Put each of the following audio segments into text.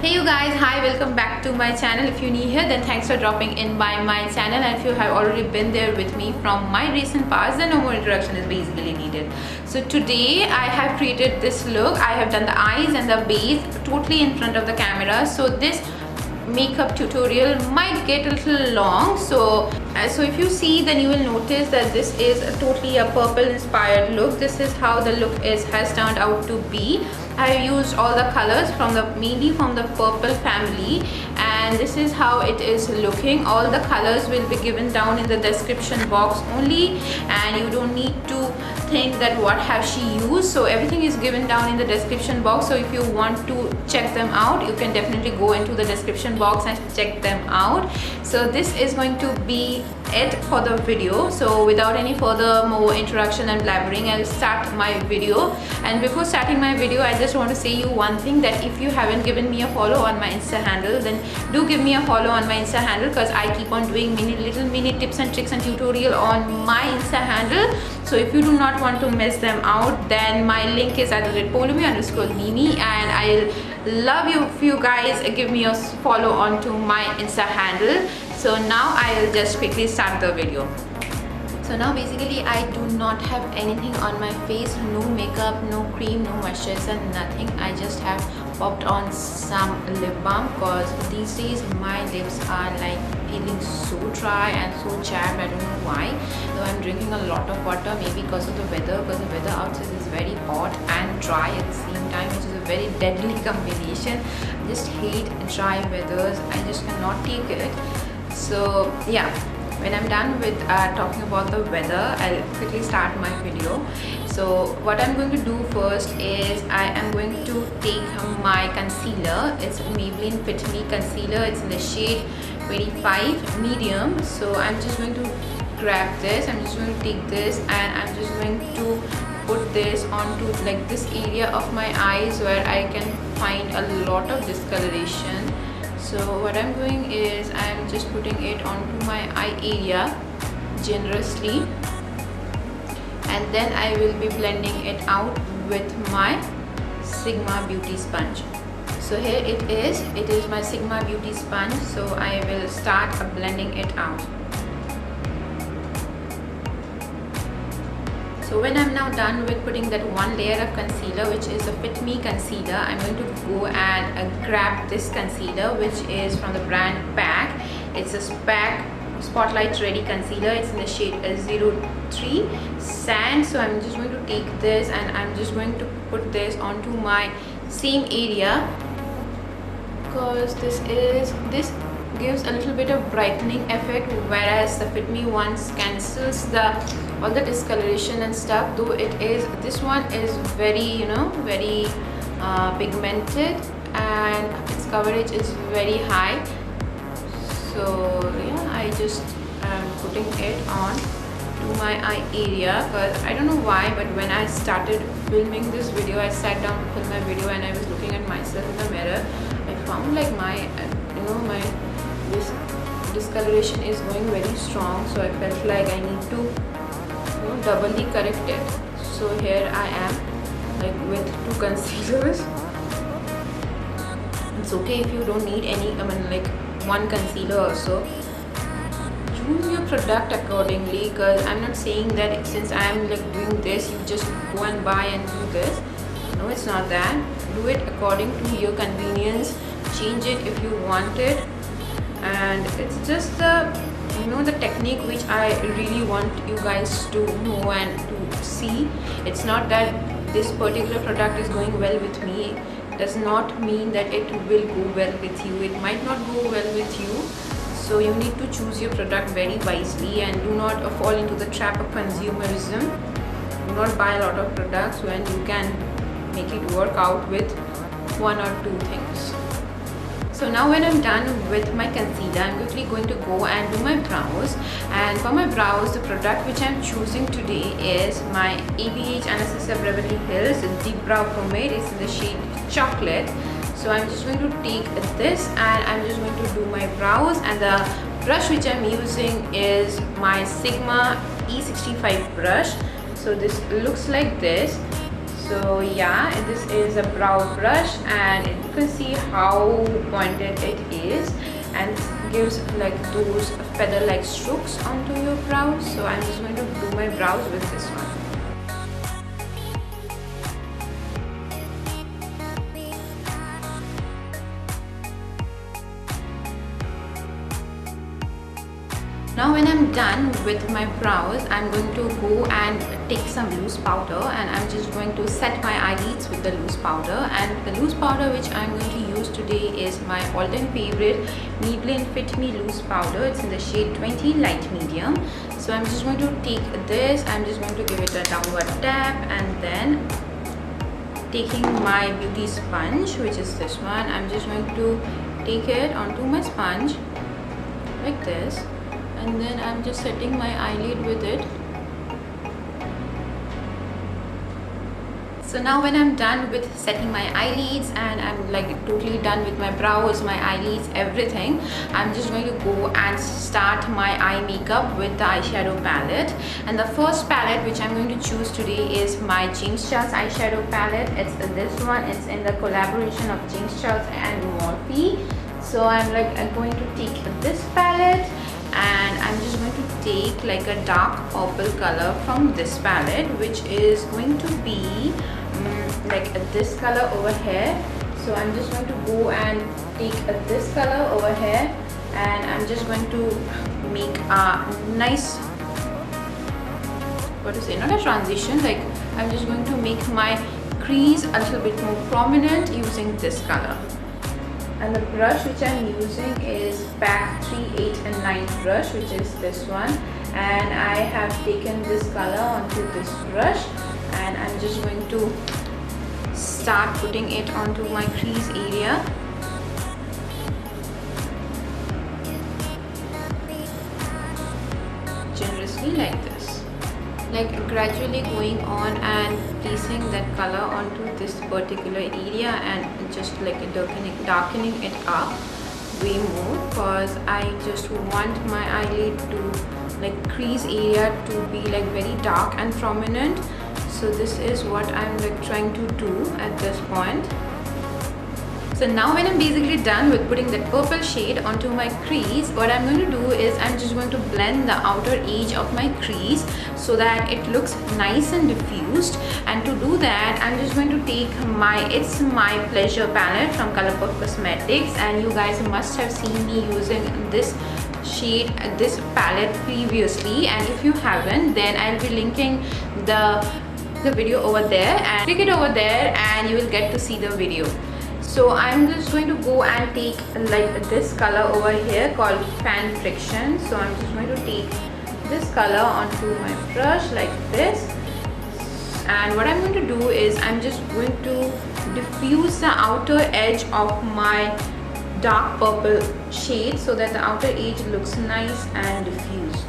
Hey you guys, hi, welcome back to my channel. If you're new here, then thanks for dropping in by my channel, and if you have already been there with me from my recent past, then no more introduction is basically needed. So today I have created this look. I have done the eyes and the base totally in front of the camera, so this makeup tutorial might get a little long, so if you see, then you will notice that this is totally a purple inspired look. This is how the look has turned out to be. I have used all the colors mainly from the purple family, and this is how it is looking. All the colors will be given down in the description box only, and you don't need to think that what have she used. So everything is given down in the description box, so if you want to check them out, you can definitely go into the description box and check them out. So this is going to be it for the video. So without any further more introduction and blabbering, I'll start my video. And before starting my video, I just want to say you one thing, that if you haven't given me a follow on my Insta handle, then do give me a follow on my Insta handle, because I keep on doing little mini tips and tricks and tutorial on my Insta handle. So if you do not want to miss them out, then my link is at Poulami_Mimi, and I'll love you if you guys give me a follow onto my Insta handle. So now I'll just quickly start the video. So now basically I do not have anything on my face, no makeup, no cream, no moisturizer, nothing. I just have popped on some lip balm, because these days my lips are like feeling so dry and so chapped. I don't know why, though I'm drinking a lot of water, maybe because of the weather, because the weather outside is very hot and dry at the same time, which is a very deadly combination. I just hate dry weathers, I just cannot take it. So yeah, when I'm done with talking about the weather, I'll quickly start my video. So what I'm going to do first is I am going to take my concealer. It's Maybelline Fit Me concealer. It's in the shade 25 medium. So I'm just going to grab this. I'm just going to take this, and I'm just going to put this onto like this area of my eyes where I can find a lot of discoloration. So what I'm doing is I'm just putting it onto my eye area generously, and then I will be blending it out with my Sigma Beauty sponge. So here it is my Sigma Beauty sponge. So I will start blending it out. So when I'm now done with putting that one layer of concealer, which is a Fit Me concealer, I'm going to go and grab this concealer, which is from the brand PAC. It's a PAC Spotlight Ready Concealer. It's in the shade 03 Sand. So I'm just going to take this, and I'm just going to put this onto my same area, because this gives a little bit of brightening effect, whereas the Fit Me ones cancels all the discoloration and stuff. Though this one is very very pigmented, and its coverage is very high. So yeah, I just am putting it on to my eye area, because I don't know why, but when I started filming this video, I sat down to film my video and I was looking at myself in the mirror. I found like my this discoloration is going very strong, so I felt like I need to doubly correct it. So here I am, like with two concealers. It's okay if you don't need any, like one concealer also. Choose your product accordingly, because I'm not saying that since I'm like doing this, you just go and buy and do this. No, it's not that. Do it according to your convenience. Change it if you want it. And it's just the technique which I really want you guys to know and to see. It's not that this particular product is going well with me, does not mean that it will go well with you. It might not go well with you. So you need to choose your product very wisely, and do not fall into the trap of consumerism. Do not buy a lot of products when you can make it work out with one or two things. So now when I'm done with my concealer, I'm quickly going to go and do my brows. And for my brows, the product which I'm choosing today is my ABH Anastasia Beverly Hills Deep Brow Pomade. It's in the shade Chocolate. So I'm just going to take this, and I'm just going to do my brows. And the brush which I'm using is my Sigma E65 brush. So this looks like this. So yeah, this is a brow brush, and you can see how pointed it is, and it gives like those feather like strokes onto your brows. So I'm just going to do my brows with this one. Now when I'm done with my brows, I'm going to go and take some loose powder, and I'm just going to set my eyelids with the loose powder. And the loose powder which I'm going to use today is my all-time favorite Maybelline Fit Me loose powder. It's in the shade 20 light medium. So I'm just going to take this, I'm just going to give it a downward tap, and then taking my beauty sponge, which is this one, I'm just going to take it onto my sponge like this. And then I'm just setting my eyelid with it. So now when I'm done with setting my eyelids, and I'm like totally done with my brows, my eyelids, everything, I'm just going to go and start my eye makeup with the eyeshadow palette. And the first palette which I'm going to choose today is my James Charles eyeshadow palette. It's this one. It's in the collaboration of James Charles and Morphe. So I'm going to take this palette, and I'm just going to take like a dark purple color from this palette, which is going to be like this color over here. So I'm just going to go and take this color over here, and I'm just going to make a nice, what to say, not a transition, like I'm just going to make my crease a little bit more prominent using this color. And the brush which I'm using is PAC 3, 8 and 9 brush, which is this one. And I have taken this color onto this brush, and I'm just going to start putting it onto my crease area. Generously like this. Like gradually going on and placing that color onto this particular area, and just like darkening it up way more, because I just want my eyelid to like crease area to be like very dark and prominent. So this is what I'm like trying to do at this point. So now when I'm basically done with putting that purple shade onto my crease, what I'm going to do is I'm just going to blend the outer edge of my crease so that it looks nice and diffused. And to do that, I'm just going to take my It's My Pleasure palette from Colourpop Cosmetics, and you guys must have seen me using this shade, this palette previously, and if you haven't, then I'll be linking the video over there, and click it over there and you will get to see the video. So I'm just going to go and take like this color over here called Fan Friction. So I'm just going to take this color onto my brush like this, and what I'm going to do is I'm just going to diffuse the outer edge of my dark purple shade so that the outer edge looks nice and diffused.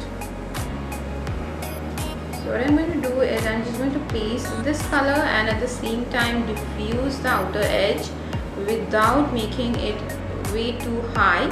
So what I'm going to do is I'm just going to place this color and at the same time diffuse the outer edge without making it way too high.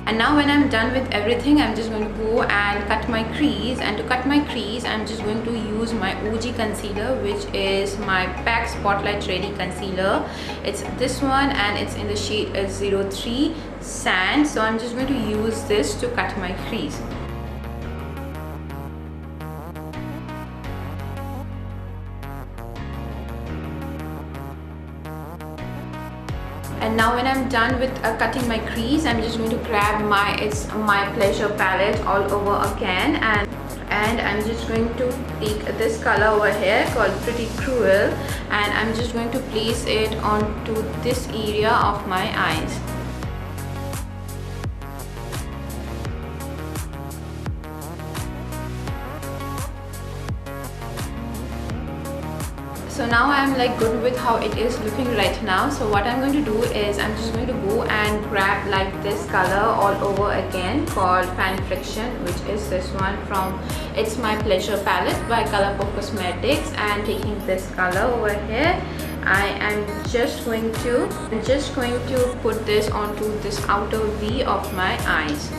And now when I'm done with everything, I'm just going to go and cut my crease. And to cut my crease, I'm just going to use my OG concealer, which is my PAC Spotlight Ready Concealer. It's this one and it's in the shade 03 Sand. So I'm just going to use this to cut my crease. And now when I'm done with cutting my crease, I'm just going to grab my It's My Pleasure palette all over again, and I'm just going to take this color over here called Pretty Cruel, and I'm just going to place it onto this area of my eyes. So now I'm like good with how it is looking right now. So what I'm going to do is I'm just going to go and grab like this color all over again called Fan Friction, which is this one from It's My Pleasure palette by Colourpop Cosmetics, and taking this color over here I am just going to put this onto this outer V of my eyes.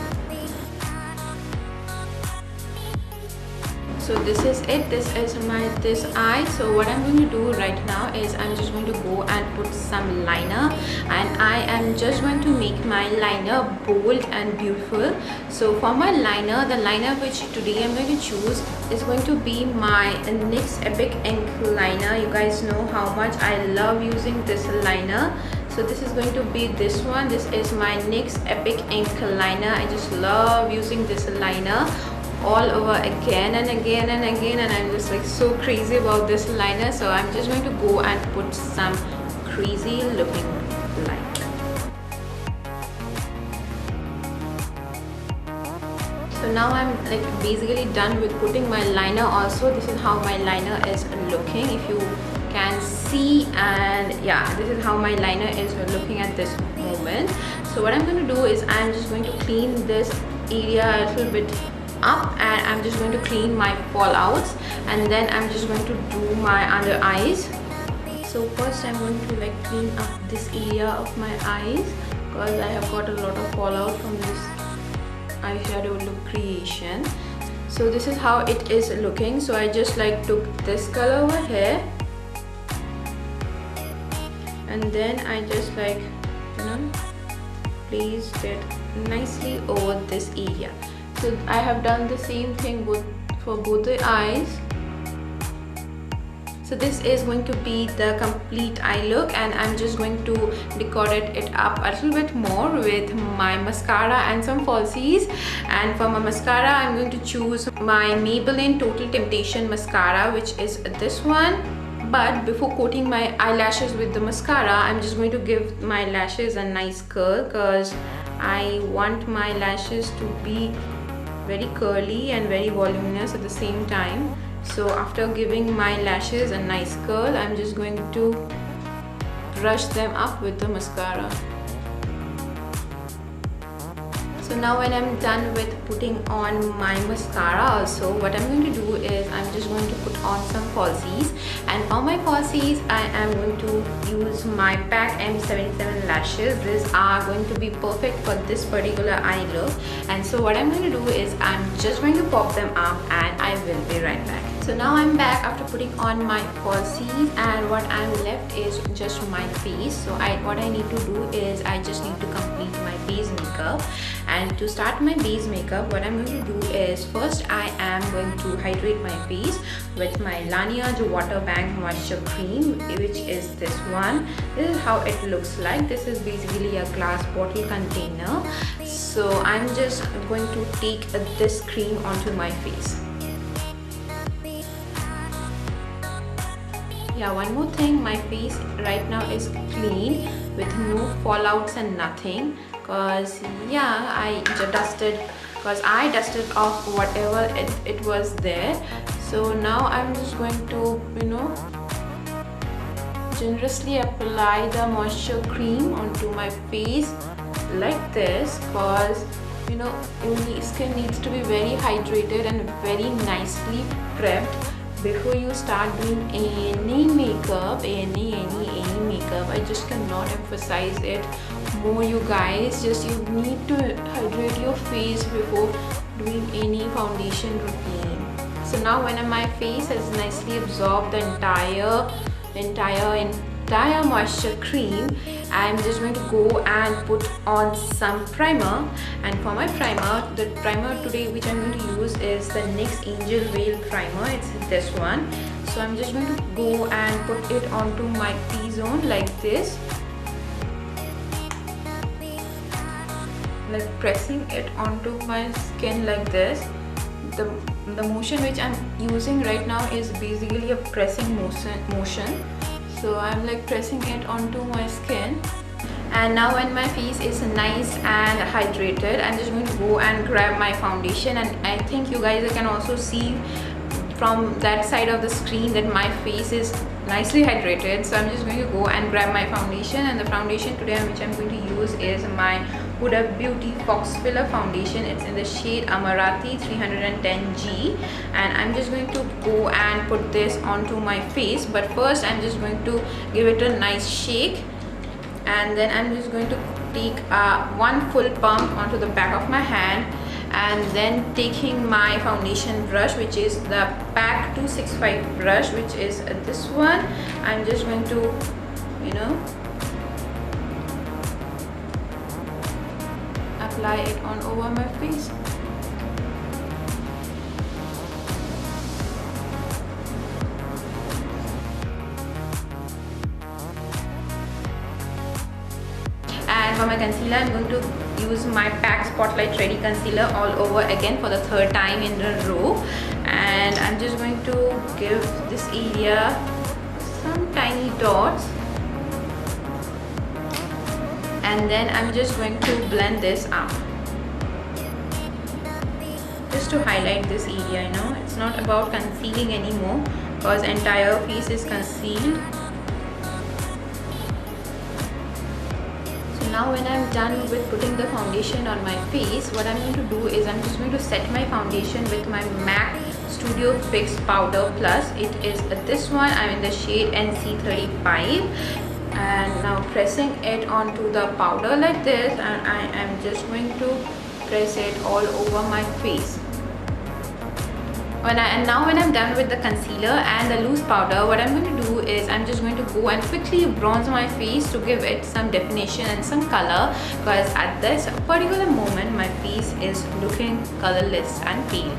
So this is it. This is this eye. So what I'm going to do right now is I'm just going to go and put some liner, and I am just going to make my liner bold and beautiful. So for my liner, the liner which today I'm going to choose is going to be my NYX Epic Ink liner. You guys know how much I love using this liner. So this is going to be this one. This is my NYX Epic Ink liner. I just love using this liner all over again and again and again, and I'm just like so crazy about this liner. So I'm just going to go and put some crazy looking liner. So now I'm like basically done with putting my liner also. This is how my liner is looking, if you can see, and yeah, this is how my liner is looking at this moment. So what I'm going to do is I'm just going to clean this area a little bit up, and I'm just going to clean my fallouts, and then I'm just going to do my under eyes. So first I'm going to like clean up this area of my eyes, because I have got a lot of fallout from this eyeshadow look creation. So this is how it is looking. So I just like took this color over here, and then I just like, you know, placed it nicely over this area. So I have done the same thing for both the eyes. So this is going to be the complete eye look, and I'm just going to decorate it up a little bit more with my mascara and some falsies. And for my mascara, I'm going to choose my Maybelline Total Temptation mascara, which is this one. But before coating my eyelashes with the mascara, I'm just going to give my lashes a nice curl, because I want my lashes to be very curly and very voluminous at the same time. So after giving my lashes a nice curl, I'm just going to brush them up with the mascara. So now when I'm done with putting on my mascara also, what I'm going to do is I'm just going to put on some falsies. And for my falsies, I am going to use my PAC M77 lashes. These are going to be perfect for this particular eye look. And so what I'm going to do is I'm just going to pop them up, and I will be right back. So now I'm back after putting on my falsies, and what I'm left is just my face. So what I need to do is I just need to complete my base makeup. And to start my base makeup, what I'm going to do is first I am going to hydrate my face with my Laneige Water Bank Moisture Cream, which is this one. This is how it looks like. This is basically a glass bottle container. So I'm just going to take this cream onto my face. Yeah, one more thing, my face right now is clean with no fallouts and nothing, because yeah, I dusted off whatever it was there. So now I'm just going to, you know, generously apply the moisture cream onto my face like this, because you know, your skin needs to be very hydrated and very nicely prepped before you start doing any makeup, any makeup. I just cannot emphasize it more, you guys. Just you need to hydrate your face before doing any foundation routine. So now when my face has nicely absorbed the entire moisture cream, I'm just going to go and put on some primer. And for my primer, the primer today which I'm going to use is the NYX Angel Veil primer. It's this one. So I'm just going to go and put it onto my T-zone like this, like pressing it onto my skin like this. The motion which I'm using right now is basically a pressing motion. So I'm like pressing it onto my skin. And now when my face is nice and hydrated, I'm just going to go and grab my foundation. And I think you guys can also see from that side of the screen that my face is nicely hydrated. So I'm just going to go and grab my foundation, and the foundation today which I'm going to use is my Huda Beauty Fox Filler Foundation. It's in the shade Amarati 310G, and I'm just going to go and put this onto my face. But first I'm just going to give it a nice shake, and then I'm just going to take one full pump onto the back of my hand, and then taking my foundation brush, which is the PAC 265 brush, which is this one. I'm just going to, apply it on over my face. And for my concealer, I'm going to use my PAC Spotlight Ready Concealer all over again for the third time in a row. And I'm just going to give this area some tiny dots. And then I'm just going to blend this out. Just to highlight this area, it's not about concealing anymore because entire face is concealed. Now when I'm done with putting the foundation on my face, what I'm going to do is I'm just going to set my foundation with my MAC Studio Fix Powder Plus. It is this one. I'm in the shade NC35, and now pressing it onto the powder like this, and I am just going to press it all over my face. Now when I'm done with the concealer and the loose powder, what I'm going to do is I'm just going to go and quickly bronze my face to give it some definition and some color, because at this particular moment my face is looking colorless and pale,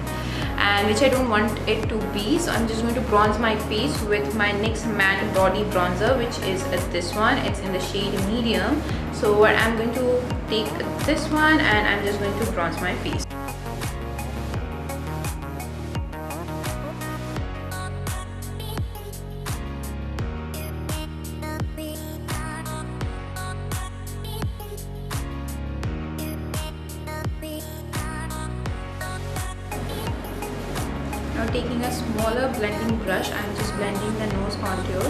and which I don't want it to be. So I'm just going to bronze my face with my NYX Matte Body Bronzer, which is this one. It's in the shade medium. So what I'm going to take this one, and I'm just going to bronze my face. Now taking a smaller blending brush, I'm just blending the nose contour,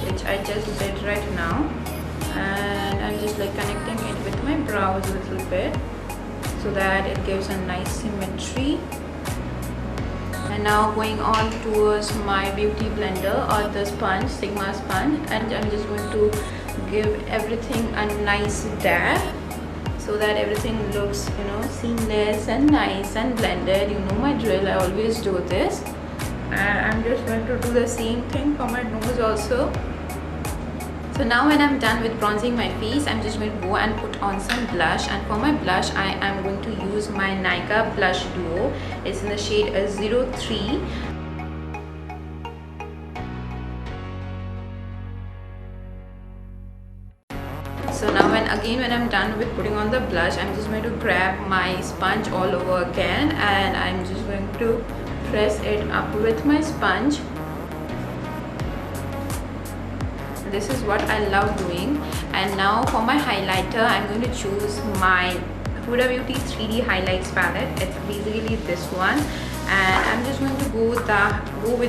which I just did right now, and I'm just like connecting it with my brows a little bit so that it gives a nice symmetry. And now going on towards my beauty blender or the sponge, Sigma sponge, and I'm just going to give everything a nice dab so that everything looks seamless and nice and blended. You know my drill, I always do this. And I'm just going to do the same thing for my nose also. So now when I'm done with bronzing my face, I'm just going to go and put on some blush. And for my blush, I am going to use my Nykaa Blush Duo. It's in the shade 03. So now when I'm done with putting on the blush, I'm just going to grab my sponge all over again, and I'm just going to press it up with my sponge. This is what I love doing. And now for my highlighter, I'm going to choose my Huda Beauty 3D Highlights palette. It's basically this one, and I'm just going to go with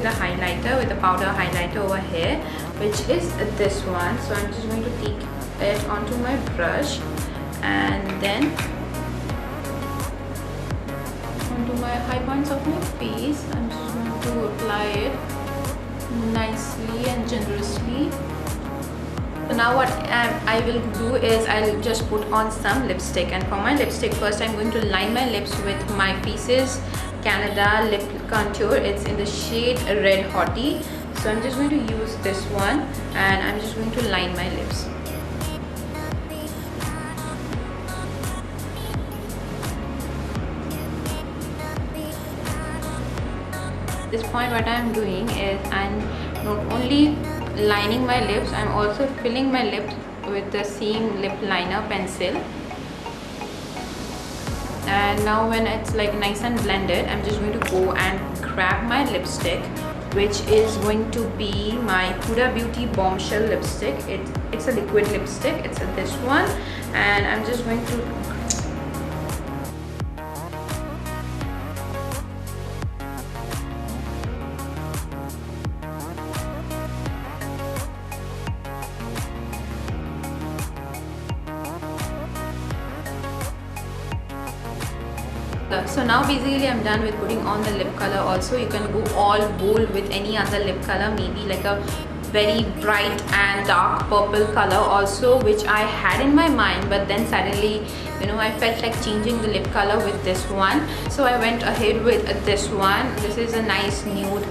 the highlighter, with the powder highlighter over here, which is this one. So I'm just going to take it onto my brush, and then onto my high points of my face. I'm just going to apply it nicely and generously. So now what I will do is I'll just put on some lipstick, and for my lipstick first I'm going to line my lips with my Faces Canada lip contour. It's in the shade Red Hottie. So I'm just going to use this one, and I'm just going to line my lips. At this point what I'm doing is I'm not only lining my lips, I'm also filling my lips with the same lip liner pencil. And now when it's like nice and blended, I'm just going to go and grab my lipstick, which is going to be my Huda Beauty Bombshell lipstick. It's a liquid lipstick. It's this one, and I'm just going to So now basically I'm done with putting on the lip color. Also you can go all bold with any other lip color, maybe like a very bright and dark purple color also, which I had in my mind, but then suddenly I felt like changing the lip color with this one, so I went ahead with this one. This is a nice nude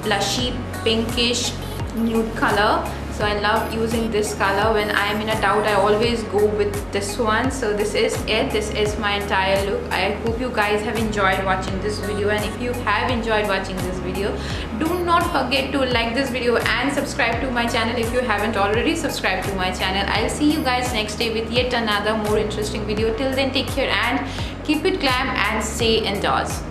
blushy pinkish nude color. So I love using this color. When I am in a doubt, I always go with this one. So this is it. This is my entire look. I hope you guys have enjoyed watching this video, and if you have enjoyed watching this video, do not forget to like this video and subscribe to my channel if you haven't already subscribed to my channel. I'll see you guys next day with yet another more interesting video. Till then, take care and keep it glam and stay indoors.